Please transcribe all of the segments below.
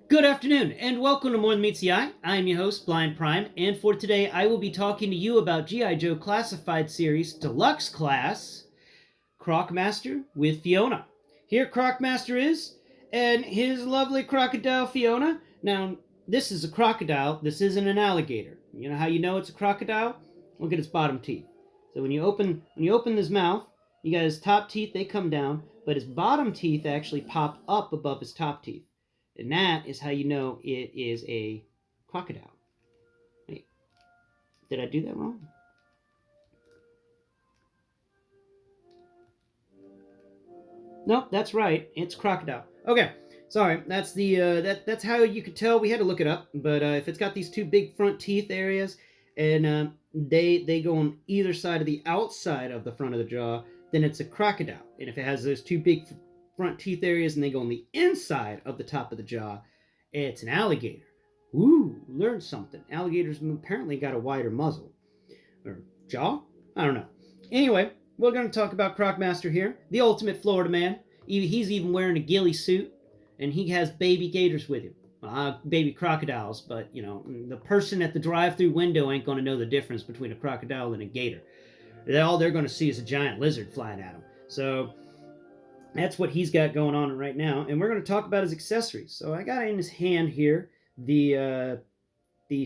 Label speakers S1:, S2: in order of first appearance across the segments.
S1: Good afternoon, and welcome to More Than Meets the Eye. I am your host, Blind Prime, and for today I will be talking to you about G.I. Joe Classified Series Deluxe Class Croc-Master with Fiona. Here Croc-Master is, and his lovely crocodile Fiona. Now, this is a crocodile, this isn't an alligator. You know how you know it's a crocodile? Look at its bottom teeth. So when you open his mouth, you got his top teeth, they come down, but his bottom teeth actually pop up above his top teeth. And that is how you know it is a crocodile. Wait, did I do that wrong? Nope, that's right. It's crocodile. Okay, sorry. That's the that's how you could tell. We had to look it up, but if it's got these two big front teeth areas, and they go on either side of the outside of the front of the jaw, then it's a crocodile. And if it has those two big front teeth areas and they go on the inside of the top of the jaw, it's an alligator. Ooh, learned something. Alligators apparently got a wider muzzle. Or jaw? I don't know. Anyway, we're going to talk about Croc-Master here, the ultimate Florida man. He's even wearing a ghillie-suit, and he has baby gators with him. Baby crocodiles, but, you know, the person at the drive-through window ain't going to know the difference between a crocodile and a gator. All they're going to see is a giant lizard flying at them. So that's what he's got going on right now, and we're going to talk about his accessories. So I got in his hand here the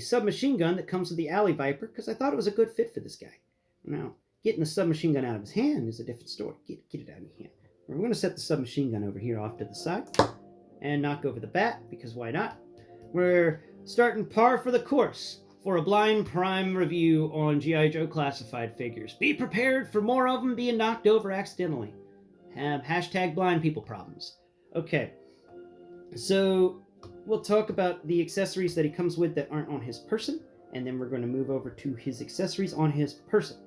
S1: submachine gun that comes with the Alley Viper, because I thought it was a good fit for this guy. Now, getting the submachine gun out of his hand is a different story. Get it out of your hand. We're going to set the submachine gun over here off to the side and knock over the bat, because why not? We're starting par for the course for a Blind Prime review on G.I. Joe Classified figures. Be prepared for more of them being knocked over accidentally. Hashtag blind people problems. Okay, so we'll talk about the accessories that he comes with that aren't on his person, and then we're going to move over to his accessories on his person.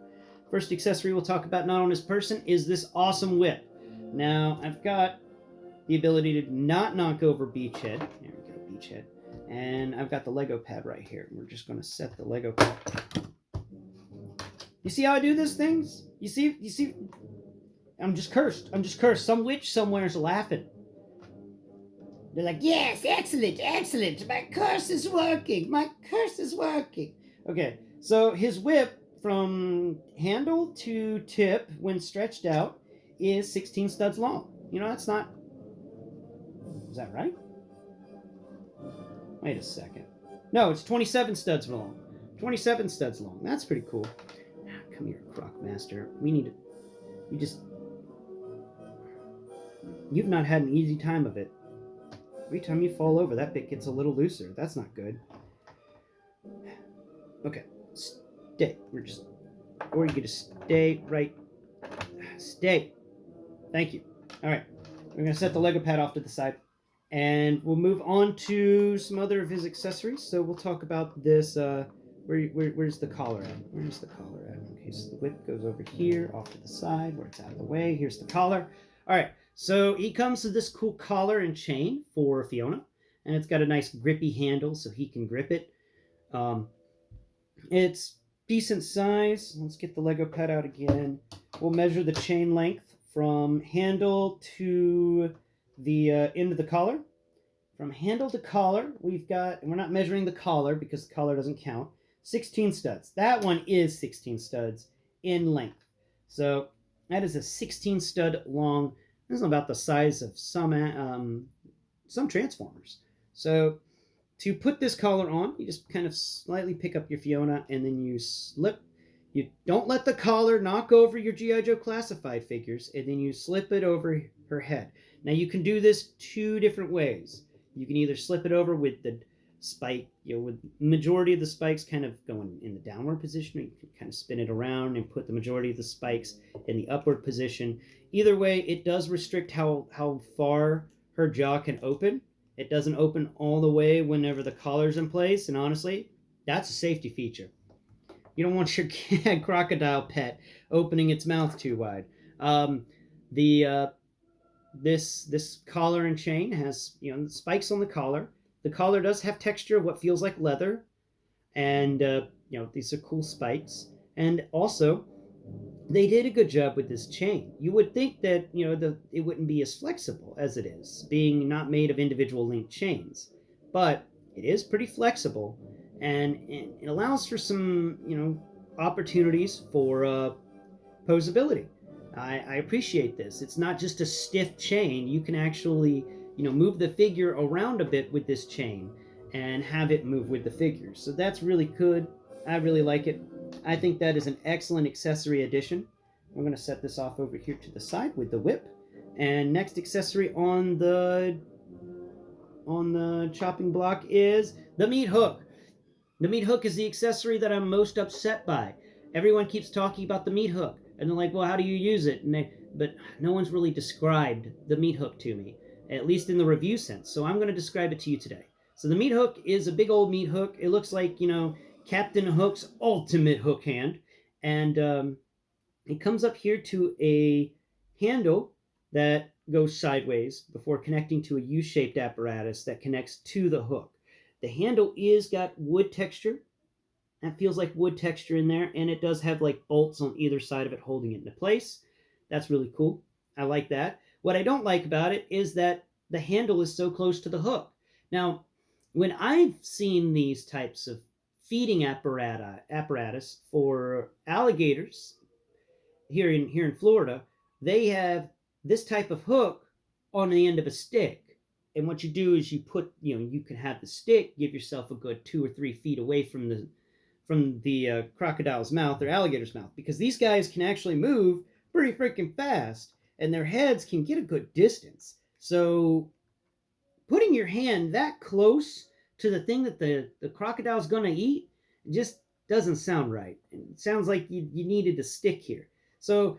S1: First accessory we'll talk about not on his person is this awesome whip. Now, I've got the ability to not knock over Beachhead. There we go, Beachhead. And I've got the Lego pad right here. We're just going to set the Lego pad. You see how I do these things? You see? I'm just cursed. Some witch somewhere is laughing. They're like, yes, excellent. My curse is working. Okay, so his whip from handle to tip, when stretched out, is 16 studs long. You know, that's not... Is that right? Wait a second. No, it's 27 studs long. 27 studs long. That's pretty cool. Come here, Croc-Master. We need to... You've not had an easy time of it. Every time you fall over, that bit gets a little looser. That's not good. Okay, stay. Or you could just stay right. Stay. Thank you. All right, we're gonna set the Lego pad off to the side, and we'll move on to some other of his accessories. So we'll talk about this. Where's the collar at? Okay, so the whip goes over here, off to the side, where it's out of the way. Here's the collar. All right. So he comes with this cool collar and chain for Fiona, and it's got a nice grippy handle so he can grip it. It's decent size. Let's get the Lego pad out again. We'll measure the chain length from handle to the end of the collar. From handle to collar, we've got, and we're not measuring the collar because the collar doesn't count, 16 studs. That one is 16 studs in length. So that is a 16 stud long. This is about the size of some Transformers. So to put this collar on, you just kind of slightly pick up your Fiona, and then you slip. You don't let the collar knock over your G.I. Joe Classified figures, and then you slip it over her head. Now you can do this two different ways. You can either slip it over with the spike, with majority of the spikes kind of going in the downward position, or you can kind of spin it around and put the majority of the spikes in the upward position. Either way, it does restrict how far her jaw can open. It doesn't open all the way whenever the collar's in place, and honestly, that's a safety feature. You don't want your crocodile pet opening its mouth too wide. This collar and chain has spikes on the collar. The collar does have texture of what feels like leather, and these are cool spikes. And also, they did a good job with this chain. You would think that, it wouldn't be as flexible as it is, being not made of individual linked chains. But it is pretty flexible, and it allows for some, opportunities for posability. I appreciate this. It's not just a stiff chain. You can actually, move the figure around a bit with this chain and have it move with the figure. So that's really good. I really like it. I think that is an excellent accessory addition. I'm going to set this off over here to the side with the whip. And next accessory on the chopping block is the meat hook. The meat hook is the accessory that I'm most upset by. Everyone keeps talking about the meat hook, and they're like, "Well, how do you use it?" But no one's really described the meat hook to me, at least in the review sense. So I'm going to describe it to you today. So the meat hook is a big old meat hook. It looks like, Captain Hook's ultimate hook hand, and it comes up here to a handle that goes sideways before connecting to a U-shaped apparatus that connects to the hook. The handle is got wood texture. That feels like wood texture in there, and it does have like bolts on either side of it holding it into place. That's really cool. I like that. What I don't like about it is that the handle is so close to the hook. Now, when I've seen these types of feeding apparatus for alligators here in Florida, they have this type of hook on the end of a stick. And what you do is you can have the stick give yourself a good 2 or 3 feet away from the crocodile's mouth or alligator's mouth, because these guys can actually move pretty freaking fast, and their heads can get a good distance. So putting your hand that close to the thing that the crocodile's gonna eat just doesn't sound right. It sounds like you needed a stick here. So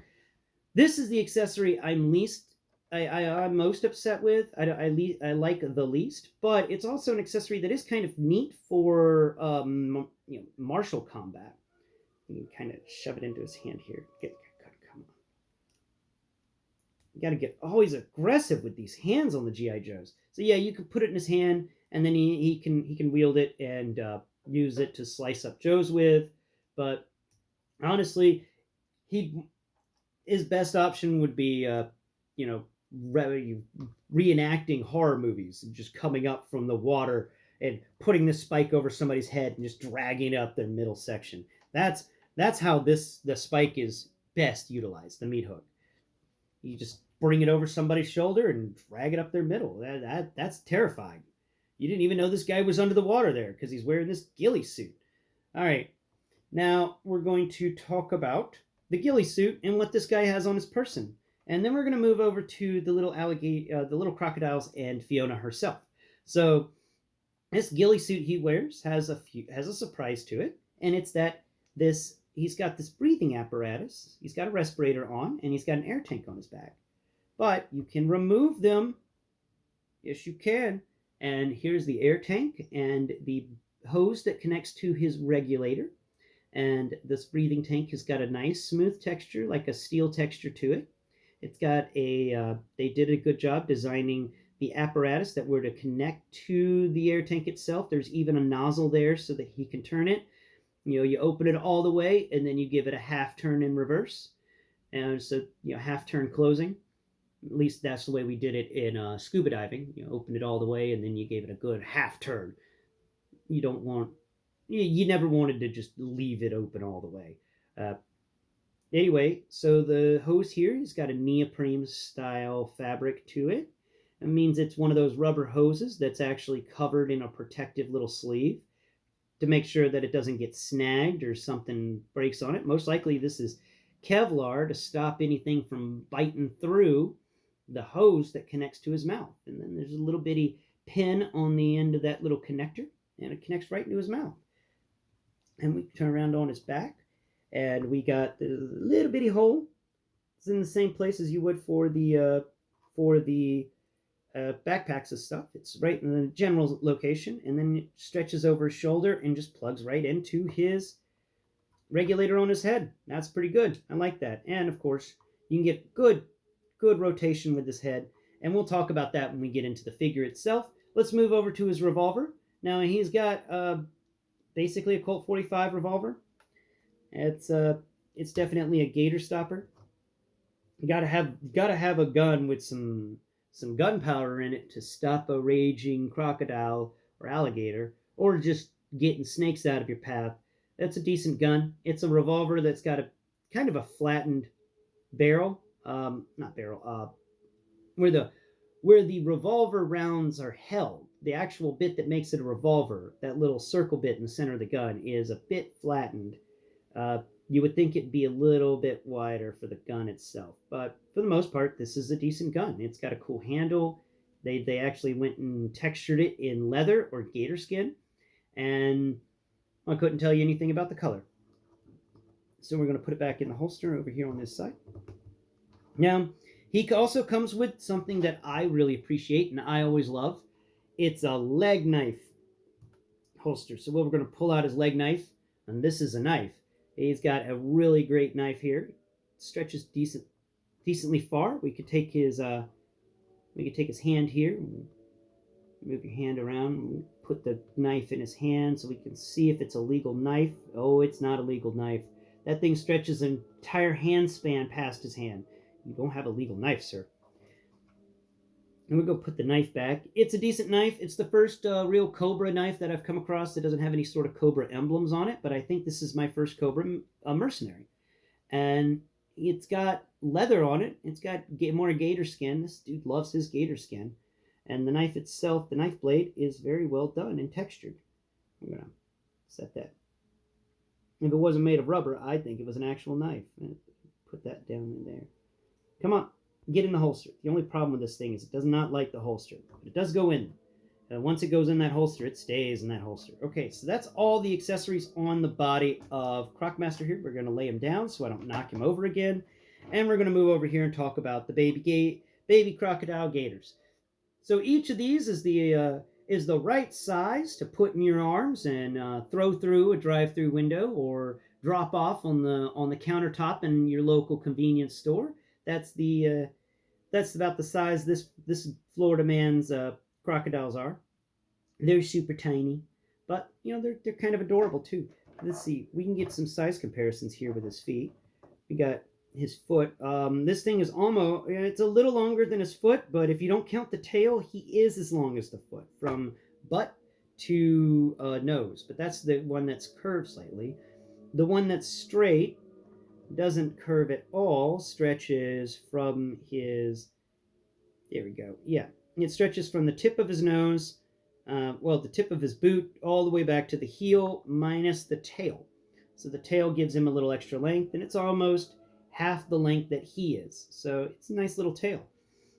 S1: this is the accessory I'm most upset with. I like the least, but it's also an accessory that is kind of neat for martial combat. You can kind of shove it into his hand here. Come on. You got to get always aggressive with these hands on the GI Joes. So yeah, you can put it in his hand, and then he can wield it and use it to slice up Joes with. But honestly, his best option would be you know reenacting horror movies and just coming up from the water and putting the spike over somebody's head and just dragging up their middle section. That's how the spike is best utilized, the meat hook. You just bring it over somebody's shoulder and drag it up their middle. That's terrifying. You didn't even know this guy was under the water there because he's wearing this gilly-suit. All right, now we're going to talk about the gilly-suit and what this guy has on his person. And then we're going to move over to the little crocodiles and Fiona herself. So this gilly-suit he wears has a surprise to it, and it's that he's got this breathing apparatus. He's got a respirator on, and he's got an air tank on his back. But you can remove them. Yes, you can. And here's the air tank and the hose that connects to his regulator. And this breathing tank has got a nice smooth texture, like a steel texture to it. It's got they did a good job designing the apparatus that were to connect to the air tank itself. There's even a nozzle there so that he can turn it. You open it all the way, and then you give it a half turn in reverse. And so, half turn closing. At least that's the way we did it in scuba diving. You opened it all the way, and then you gave it a good half turn. You never wanted to just leave it open all the way. Anyway, so the hose here has got a neoprene style fabric to it. It means it's one of those rubber hoses that's actually covered in a protective little sleeve to make sure that it doesn't get snagged or something breaks on it. Most likely this is Kevlar to stop anything from biting through the hose that connects to his mouth. And then there's a little bitty pin on the end of that little connector, and it connects right into his mouth. And we turn around on his back, and we got the little bitty hole. It's in the same place as you would for the backpacks and stuff. It's right in the general location, and then it stretches over his shoulder and just plugs right into his regulator on his head. That's pretty good. I like that. And of course, you can get good rotation with his head, and we'll talk about that when we get into the figure itself. Let's move over to his revolver. Now he's got basically a Colt 45 revolver. It's It's definitely a gator stopper. You gotta have a gun with some gunpowder in it to stop a raging crocodile or alligator, or just getting snakes out of your path. That's a decent gun. It's a revolver that's got a kind of a flattened barrel, not barrel, where the revolver rounds are held. The actual bit that makes it a revolver, that little circle bit in the center of the gun, is a bit flattened. Uh, you would think it'd be a little bit wider for the gun itself, but for the most part, this is a decent gun. It's got a cool handle. They actually went and textured it in leather or gator skin, and I couldn't tell you anything about the color. So we're going to put it back in the holster over here on this side. Now, he also comes with something that I really appreciate and I always love. It's a leg knife holster. So what we're going to pull out his leg knife, and this is a knife. He's got a really great knife here. It stretches decently far. We could take his hand here. Move your hand around. Put the knife in his hand so we can see if it's a legal knife. Oh, it's not a legal knife. That thing stretches an entire hand span past his hand. You don't have a legal knife, sir. And we'll go put the knife back. It's a decent knife. It's the first real Cobra knife that I've come across that doesn't have any sort of Cobra emblems on it, but I think this is my first Cobra mercenary. And it's got leather on it. It's got more gator skin. This dude loves his gator skin. And the knife itself, the knife blade, is very well done and textured. I'm going to set that. If it wasn't made of rubber, I'd think it was an actual knife. Put that down in there. Come on, get in the holster. The only problem with this thing is it does not like the holster, but it does go in. Once it goes in that holster, it stays in that holster. Okay, so that's all the accessories on the body of Croc-Master here. We're going to lay him down so I don't knock him over again. And we're going to move over here and talk about the baby crocodile gators. So each of these is the right size to put in your arms and throw through a drive-through window or drop off on the countertop in your local convenience store. That's about the size this Florida man's crocodiles are. They're super tiny, but they're kind of adorable too. Let's see, we can get some size comparisons here with his feet. We got his foot. This thing is it's a little longer than his foot, but if you don't count the tail, he is as long as the foot from butt to nose. But that's the one that's curved slightly. The one that's straight doesn't curve at all, stretches from his, there we go, yeah, it stretches from the tip of his nose, the tip of his boot, all the way back to the heel, minus the tail. So the tail gives him a little extra length, and it's almost half the length that he is. So it's a nice little tail.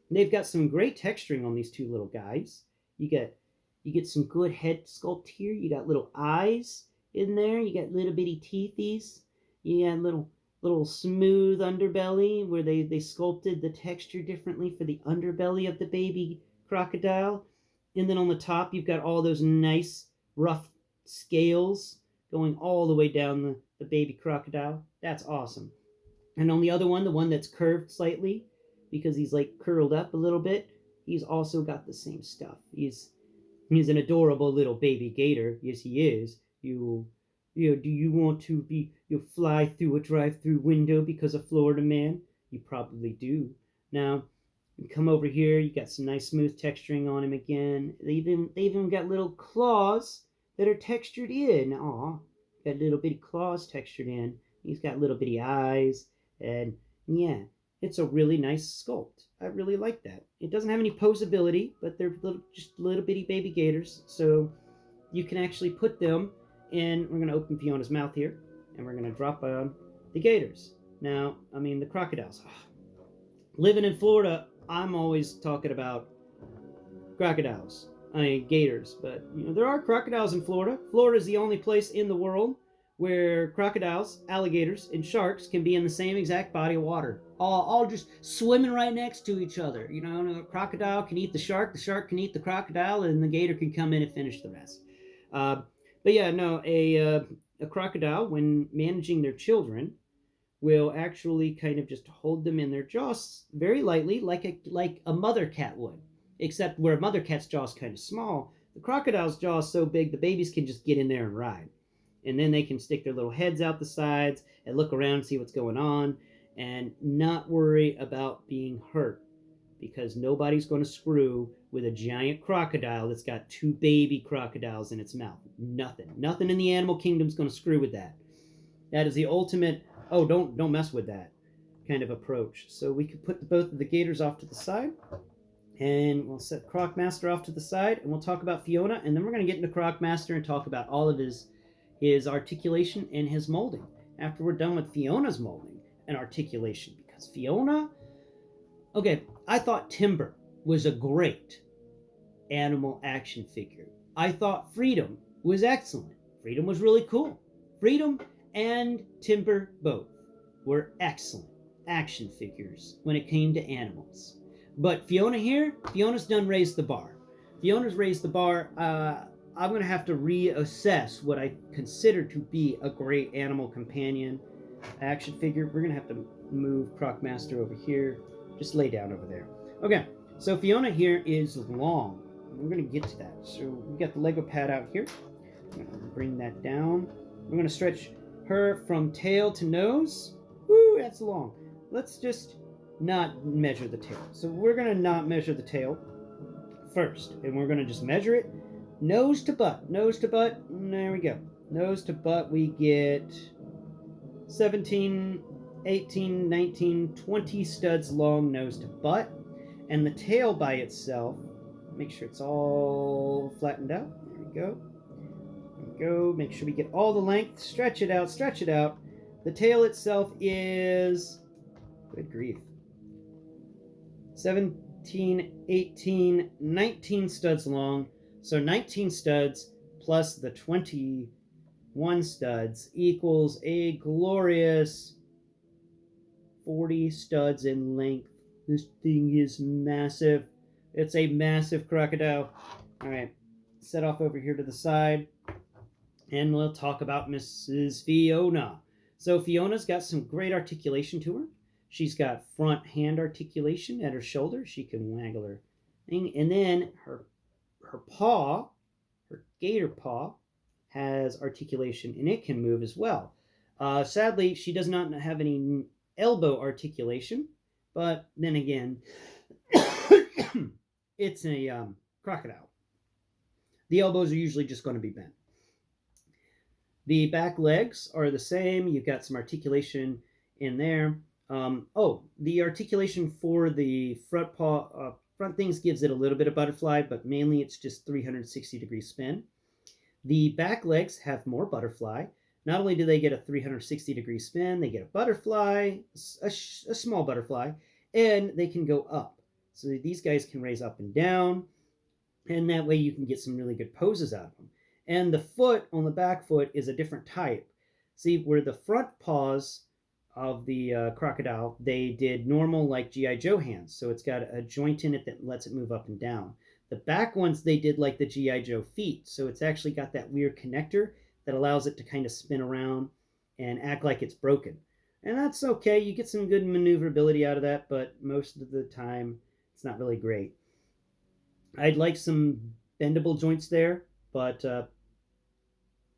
S1: And they've got some great texturing on these two little guys. You get some good head sculpt here. You got little eyes in there. You got little bitty teethies. You got little smooth underbelly where they sculpted the texture differently for the underbelly of the baby crocodile. And then on the top, you've got all those nice rough scales going all the way down the baby crocodile. That's awesome. And on the other one, the one that's curved slightly, because he's like curled up a little bit, he's also got the same stuff. He's an adorable little baby gator. Yes, he is. Do you want to fly through a drive-through window because of Florida man? You probably do. Now, you come over here, you got some nice smooth texturing on him again. They even got little claws that are textured in. Aw, got little bitty claws textured in. He's got little bitty eyes, and yeah, it's a really nice sculpt. I really like that. It doesn't have any posability, but they're just little bitty baby gators, so you can actually put them in. We're going to open Fiona's mouth here, and we're going to drop on the gators. Now, the crocodiles. Living in Florida, I'm always talking about crocodiles. Gators, but there are crocodiles in Florida. Florida is the only place in the world where crocodiles, alligators, and sharks can be in the same exact body of water, all just swimming right next to each other. The crocodile can eat the shark can eat the crocodile, and the gator can come in and finish the rest. But yeah, no, a crocodile, when managing their children, will actually kind of just hold them in their jaws very lightly, like a mother cat would. Except where a mother cat's jaw is kind of small, the crocodile's jaw is so big the babies can just get in there and ride. And then they can stick their little heads out the sides and look around and see what's going on and not worry about being hurt, because nobody's going to screw with a giant crocodile that's got two baby crocodiles in its mouth. Nothing in the animal kingdom is going to screw with that. That is the ultimate, oh, don't mess with that kind of approach. So we could put both of the gators off to the side, and we'll set Croc-Master off to the side, and we'll talk about Fiona, and then we're going to get into Croc-Master and talk about all of his articulation and his molding after we're done with Fiona's molding and articulation. Because Fiona, okay, I thought Timber was a great animal action figure. I thought Freedom was excellent. Freedom was really cool. Freedom and Timber both were excellent action figures when it came to animals. But Fiona here, Fiona's done raised the bar. Fiona's raised the bar. I'm going to have to reassess what I consider to be a great animal companion action figure. We're going to have to move Croc-Master over here. Just lay down over there. Okay, so Fiona here is long. We're going to get to that. So we got the Lego pad out here. I'm going to bring that down. We're going to stretch her from tail to nose. Woo, that's long. Let's just not measure the tail. So we're going to not measure the tail first. And we're going to just measure it nose to butt. Nose to butt. There we go. Nose to butt, we get 17, 18, 19, 20 studs long nose to butt. And the tail by itself, make sure it's all flattened out. There we go. There we go. Make sure we get all the length. Stretch it out. Stretch it out. The tail itself is, good grief, 17, 18, 19 studs long. So 19 studs plus the 21 studs equals a glorious 40 studs in length. This thing is massive. It's a massive crocodile. All right, set off over here to the side, and we'll talk about Mrs. Fiona. So Fiona's got some great articulation to her. She's got front hand articulation at her shoulder. She can waggle her thing. And then her paw, her gator paw, has articulation, and it can move as well. Sadly, she does not have any elbow articulation, but then again, it's a crocodile. The elbows are usually just going to be bent. The back legs are the same. You've got some articulation in there. The articulation for the front paw, front things gives it a little bit of butterfly, but mainly it's just 360-degree spin. The back legs have more butterfly. Not only do they get a 360-degree spin, they get a butterfly, a small butterfly, and they can go up. So these guys can raise up and down, and that way you can get some really good poses out of them. And the foot on the back foot is a different type. See, where the front paws of the crocodile, they did normal like G.I. Joe hands. So it's got a joint in it that lets it move up and down. The back ones, they did like the G.I. Joe feet. So it's actually got that weird connector that allows it to kind of spin around and act like it's broken. And that's okay. You get some good maneuverability out of that, but most of the time, it's not really great. I'd like some bendable joints there, but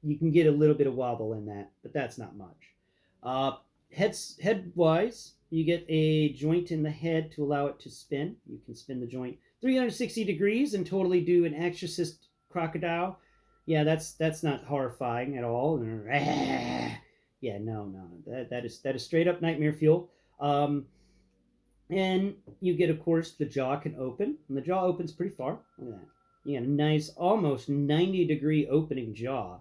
S1: you can get a little bit of wobble in that, but that's not much. Head-wise, you get a joint in the head to allow it to spin. You can spin the joint 360 degrees and totally do an exorcist crocodile. Yeah, that's not horrifying at all. Yeah, no, that is straight up nightmare fuel. And you get, of course, the jaw can open, and the jaw opens pretty far. Look at that. You got a nice, almost 90-degree opening jaw.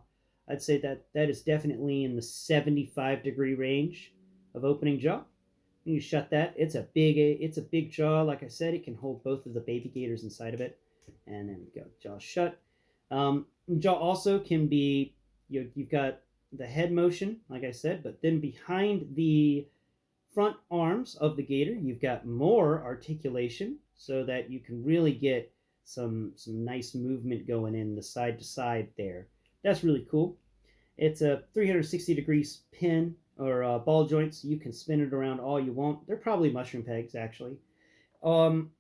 S1: I'd say that is definitely in the 75-degree range of opening jaw. You shut that. It's a big jaw. Like I said, it can hold both of the baby gators inside of it. And there we go. Jaw shut. Jaw also can be, you've got the head motion, like I said, but then behind the front arms of the gator, you've got more articulation so that you can really get some nice movement going in the side to side there. That's really cool. It's a 360-degree pin or ball joints. You can spin it around all you want. They're probably mushroom pegs, actually. On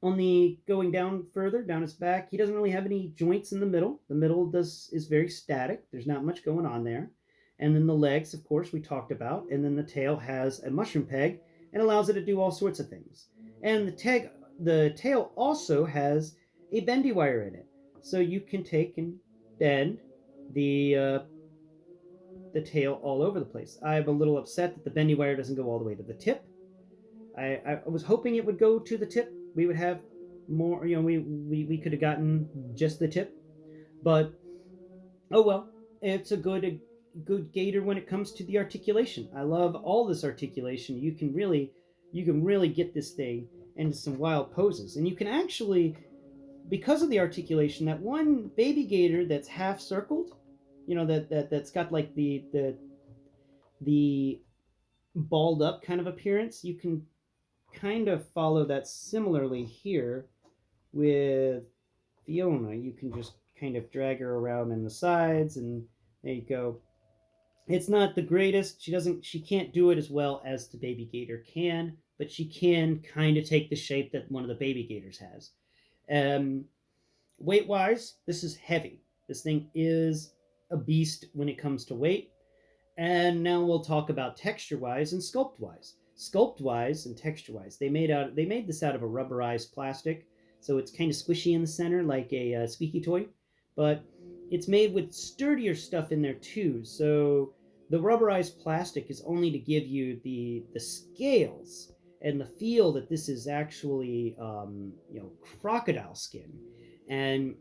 S1: On the going down further down its back, he doesn't really have any joints in the middle. The middle does is very static. There's not much going on there. And then the legs, of course, we talked about. And then the tail has a mushroom peg and allows it to do all sorts of things. And the tail also has a bendy wire in it, so you can take and bend the uh, the tail all over the place. I'm a little upset that the bendy wire doesn't go all the way to the tip. I was hoping it would go to the tip. We would have more, we could have gotten just the tip, but oh well. It's a good gator when it comes to the articulation. I love all this articulation. You can really get this thing into some wild poses, and you can actually, because of the articulation, that one baby gator that's half circled, that's got like the balled up kind of appearance. You can kind of follow that similarly here with Fiona. You can just kind of drag her around in the sides, and there you go. It's not the greatest. She can't do it as well as the baby gator can, but she can kind of take the shape that one of the baby gators has. Um, Weight wise, this is heavy. This thing is a beast when it comes to weight. And now we'll talk about texture wise and sculpt wise. Sculpt wise and texture wise, they made this out of a rubberized plastic, so it's kind of squishy in the center like a squeaky toy, but it's made with sturdier stuff in there too. So the rubberized plastic is only to give you the scales and the feel that this is actually crocodile skin. And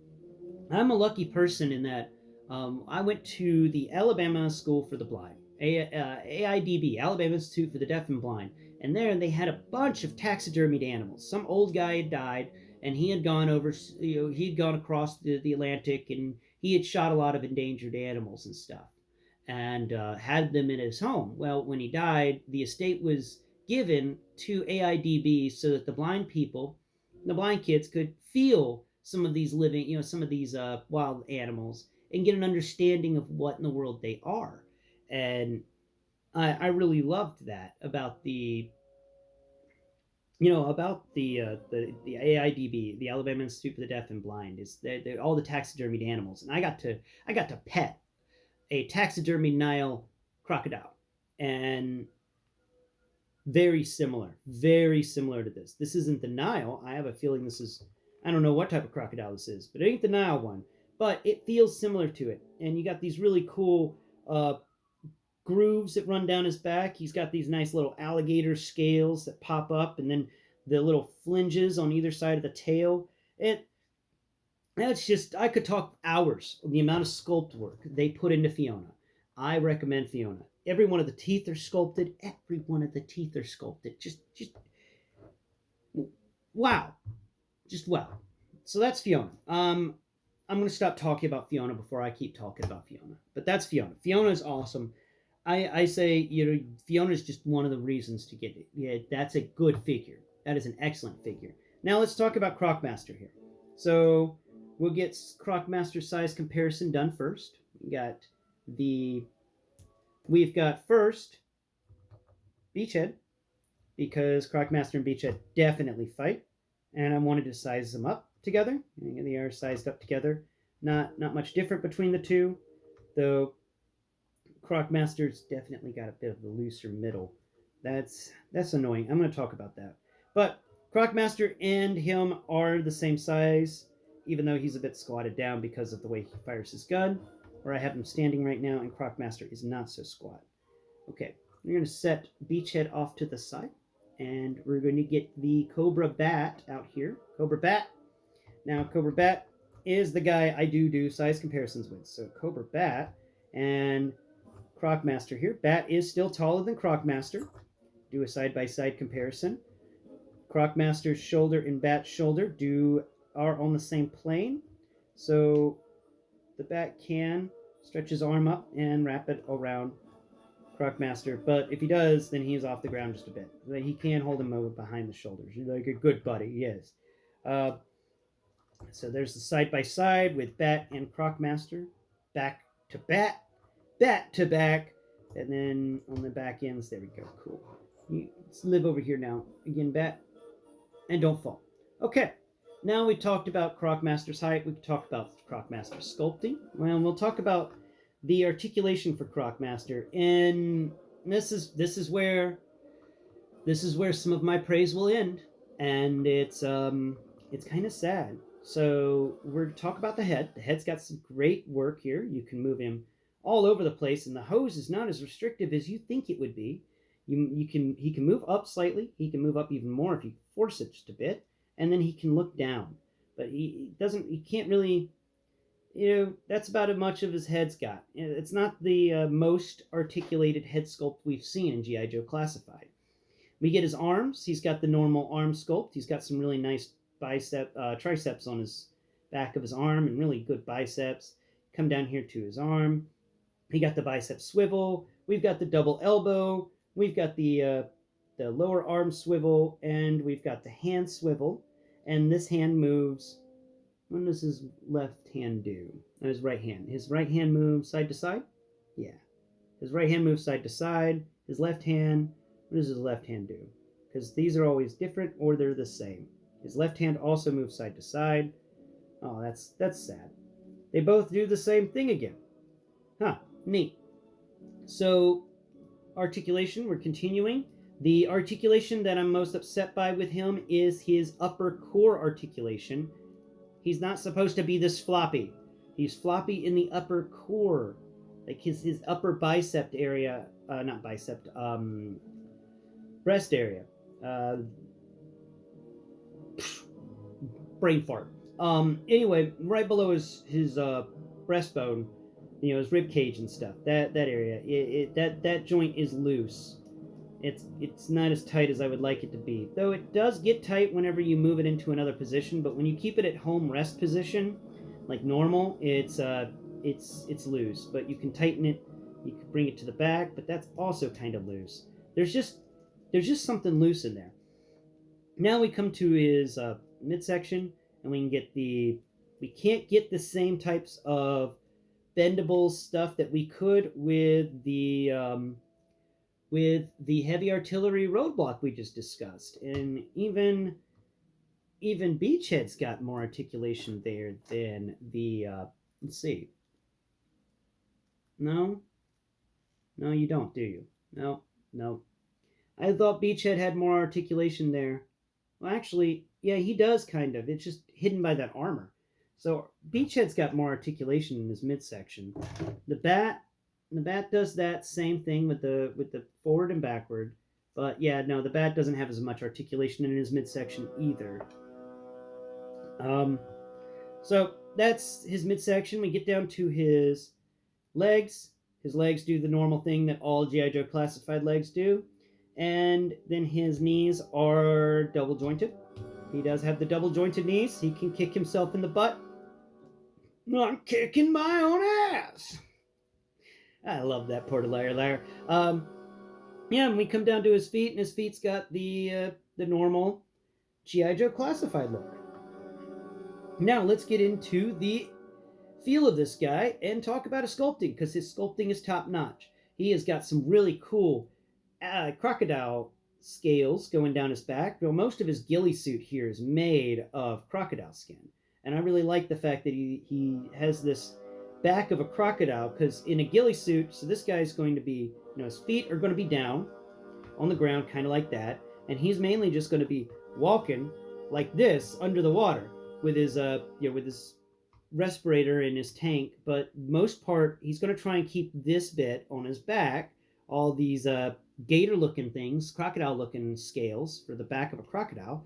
S1: I'm a lucky person in that I went to the Alabama School for the Blind, AIDB, Alabama Institute for the Deaf and Blind, and there they had a bunch of taxidermied animals. Some old guy had died, and he had gone over, he'd gone across the Atlantic, and he had shot a lot of endangered animals and stuff, and had them in his home. Well, when he died, the estate was given to AIDB so that the blind kids, could feel some of these living, some of these wild animals, and get an understanding of what in the world they are. And I really loved that about the AIDB, the Alabama Institute for the Deaf and Blind, is they're all the taxidermied animals, and I got to pet a taxidermy Nile crocodile, and very similar to this. This isn't the Nile. I have a feeling this is, I don't know what type of crocodile this is, but it ain't the Nile one. But it feels similar to it, and you got these really cool grooves that run down his back. He's got these nice little alligator scales that pop up, and then the little flinges on either side of the tail. That's just, I could talk hours on the amount of sculpt work they put into Fiona. I recommend Fiona. Every one of the teeth are sculpted. Every one of the teeth are sculpted. Just wow, just wow. So that's Fiona. I'm going to stop talking about Fiona before I keep talking about Fiona. But that's Fiona. Fiona is awesome. I say, Fiona is just one of the reasons to get it. Yeah, that's a good figure. That is an excellent figure. Now let's talk about Croc-Master here. So we'll get Croc-Master size comparison done first. We've got first Beachhead, because Croc-Master and Beachhead definitely fight, and I wanted to size them up together. They are sized up together. Not much different between the two, though. Croc-Master's definitely got a bit of the looser middle. That's annoying. I'm going to talk about that. But Croc-Master and him are the same size, even though he's a bit squatted down because of the way he fires his gun. Where I have him standing right now, and Croc-Master is not so squat. Okay, we're going to set Beachhead off to the side, and we're going to get the Cobra Bat out here. Cobra Bat. Now, Cobra Bat is the guy I do size comparisons with. So Cobra Bat and Croc-Master here. Bat is still taller than Croc-Master. Do a side-by-side comparison. Croc-Master's shoulder and Bat's shoulder are on the same plane. So the Bat can stretch his arm up and wrap it around Croc-Master, but if he does, then he's off the ground just a bit. He can hold him over behind the shoulders, like a good buddy, yes. So there's the side-by-side with Bat and Croc-Master. Back to Bat, Bat to back, and then on the back ends, there we go, cool. Let's live over here now. Again, Bat, and don't fall. Okay, now we talked about Croc-Master's height. We talked about Croc-Master's sculpting. Well, we'll talk about the articulation for Croc-Master, and this is where some of my praise will end, and it's kind of sad. So we're to talk about the head. The head's got some great work here. You can move him all over the place, and the hose is not as restrictive as you think it would be. He can move up slightly. He can move up even more if you force it just a bit, and then he can look down. But he can't really. That's about as much of his head's got. It's not the most articulated head sculpt we've seen in GI Joe Classified. We get his arms. He's got the normal arm sculpt. He's got some really nice triceps on his back of his arm and really good biceps. Come down here to his arm. He got the bicep swivel. We've got the double elbow. We've got the lower arm swivel, and we've got the hand swivel. And this hand moves. What does his left hand do? No, his right hand. His right hand moves side to side? Yeah. His right hand moves side to side. His left hand, what does his left hand do? Because these are always different or they're the same. His left hand also moves side to side. Oh, that's sad. They both do the same thing again. Huh, neat. So, articulation, we're continuing. The articulation that I'm most upset by with him is his upper core articulation. He's not supposed to be this floppy. He's floppy in the upper core. Like his upper bicep area, not bicep, breast area. Brain fart. Anyway, right below his breastbone, his rib cage and stuff. That area, that joint is loose. It's not as tight as I would like it to be. Though it does get tight whenever you move it into another position, but when you keep it at home rest position, like normal, it's loose. But you can tighten it, you can bring it to the back, but that's also kind of loose. There's just something loose in there. Now we come to his midsection, and we can't get the same types of bendable stuff that we could with the heavy artillery roadblock we just discussed. And even Beachhead's got more articulation there than the let's see. No, you don't, do you? No. I thought Beachhead had more articulation there. Well, actually, yeah, he does kind of. It's just hidden by that armor. So Beachhead's got more articulation in his midsection. The Bat does that same thing with the forward and backward, but yeah, no, the Bat doesn't have as much articulation in his midsection either. So that's his midsection. We get down to his legs. His legs do the normal thing that all G.I. Joe Classified legs do, and then his knees are double jointed. He does have the double jointed knees. He can kick himself in the butt. I'm kicking my own ass. I love that Porter Liar. Yeah, and we come down to his feet, and his feet's got the normal G.I. Joe Classified look. Now let's get into the feel of this guy and talk about his sculpting, because his sculpting is top-notch. He has got some really cool crocodile scales going down his back. Well, most of his gilly-suit here is made of crocodile skin, and I really like the fact that he has this back of a crocodile, because in a gilly-suit, so this guy's going to be, his feet are going to be down on the ground, kind of like that, and he's mainly just going to be walking like this under the water with his with his respirator in his tank. But most part, he's going to try and keep this bit on his back, all these gator looking things, crocodile looking scales for the back of a crocodile.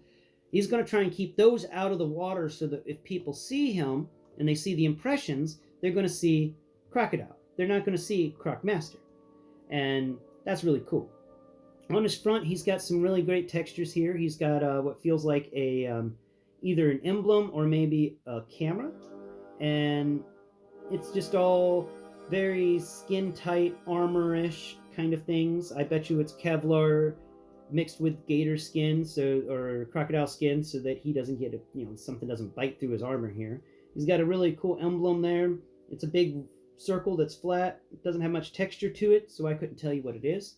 S1: He's going to try and keep those out of the water, so that if people see him and they see the impressions, they're going to see crocodile. They're not going to see Croc-Master. And that's really cool. On his front, he's got some really great textures here. He's got what feels like a either an emblem or maybe a camera. And it's just all very skin-tight, armor-ish kind of things. I bet you it's Kevlar mixed with gator skin, or crocodile skin, so that he doesn't get something doesn't bite through his armor here. He's got a really cool emblem there. It's a big circle that's flat. It doesn't have much texture to it, so I couldn't tell you what it is.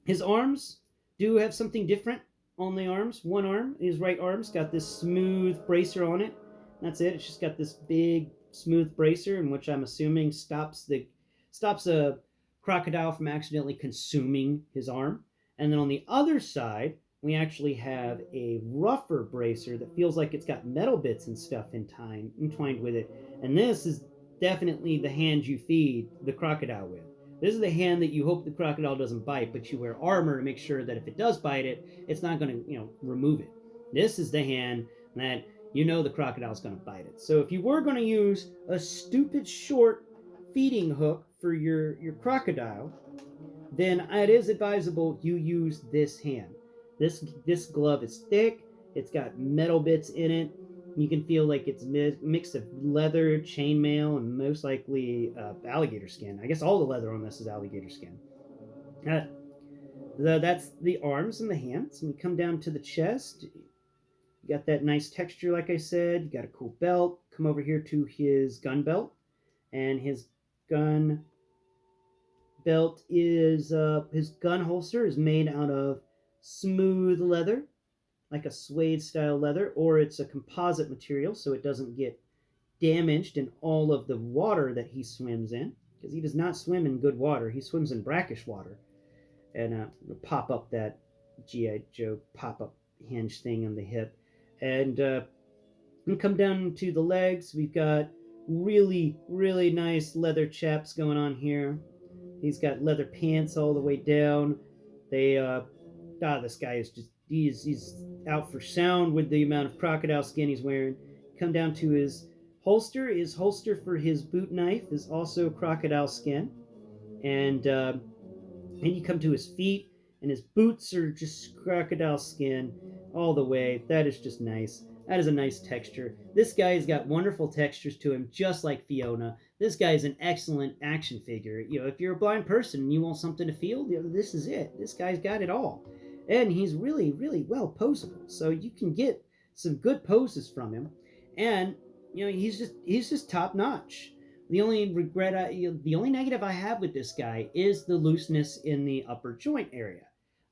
S1: His arms do have something different on the arms. One arm, his right arm's got this smooth bracer on it. That's it. It's just got this big smooth bracer, in which I'm assuming stops a crocodile from accidentally consuming his arm. And then on the other side, we actually have a rougher bracer that feels like it's got metal bits and stuff entwined with it. And this is definitely the hand you feed the crocodile with. This is the hand that you hope the crocodile doesn't bite, but you wear armor to make sure that if it does bite it, it's not going to, remove it. This is the hand that the crocodile's going to bite it. So if you were going to use a stupid short feeding hook for your crocodile, then it is advisable you use this hand. This glove is thick. It's got metal bits in it. You can feel like it's mix of leather, chainmail, and most likely alligator skin. I guess all the leather on this is alligator skin. That's the arms and the hands. And we come down to the chest. You got that nice texture, like I said. You got a cool belt. Come over here to his gun belt. And his gun belt is, his gun holster is made out of smooth leather, like a suede style leather, or it's a composite material so it doesn't get damaged in all of the water that he swims in, because he does not swim in good water. He swims in brackish water. And pop up that G.I. Joe pop-up hinge thing on the hip. And we come down to the legs. We've got really, really nice leather chaps going on here. He's got leather pants all the way down. This guy is just, he's out for sound with the amount of crocodile skin he's wearing. Come down to his holster. His holster for his boot knife is also crocodile skin. And then you come to his feet, and his boots are just crocodile skin all the way. That is just nice. That is a nice texture. This guy's got wonderful textures to him, just like Fiona. This guy is an excellent action figure. If you're a blind person and you want something to feel, this is it. This guy's got it all. And he's really, really well posable. So you can get some good poses from him. And, he's just top notch. The only the only negative I have with this guy is the looseness in the upper joint area.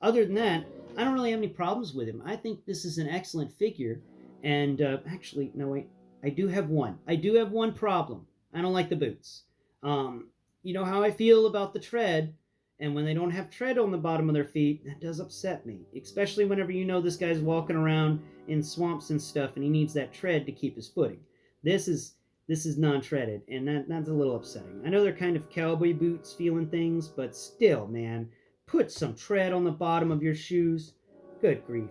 S1: Other than that, I don't really have any problems with him. I think this is an excellent figure. And actually, no, wait. I do have one. I do have one problem. I don't like the boots. You know how I feel about the tread, and when they don't have tread on the bottom of their feet, that does upset me. Especially whenever this guy's walking around in swamps and stuff, and he needs that tread to keep his footing. This is non-treaded, and that's a little upsetting. I know they're kind of cowboy boots feeling things, but still, man, put some tread on the bottom of your shoes. Good grief.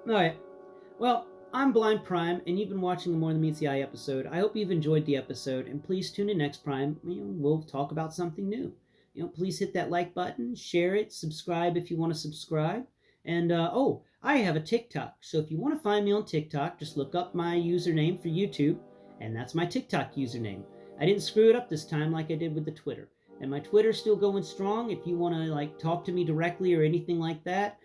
S1: All right. Well, I'm Blind Prime, and you've been watching the More Than Meets the Eye episode. I hope you've enjoyed the episode, and please tune in next Prime. We'll talk about something new. Please hit that like button, share it, subscribe if you want to subscribe. And, I have a TikTok. So if you want to find me on TikTok, just look up my username for YouTube, and that's my TikTok username. I didn't screw it up this time like I did with the Twitter. And my Twitter's still going strong. If you want to, talk to me directly or anything like that,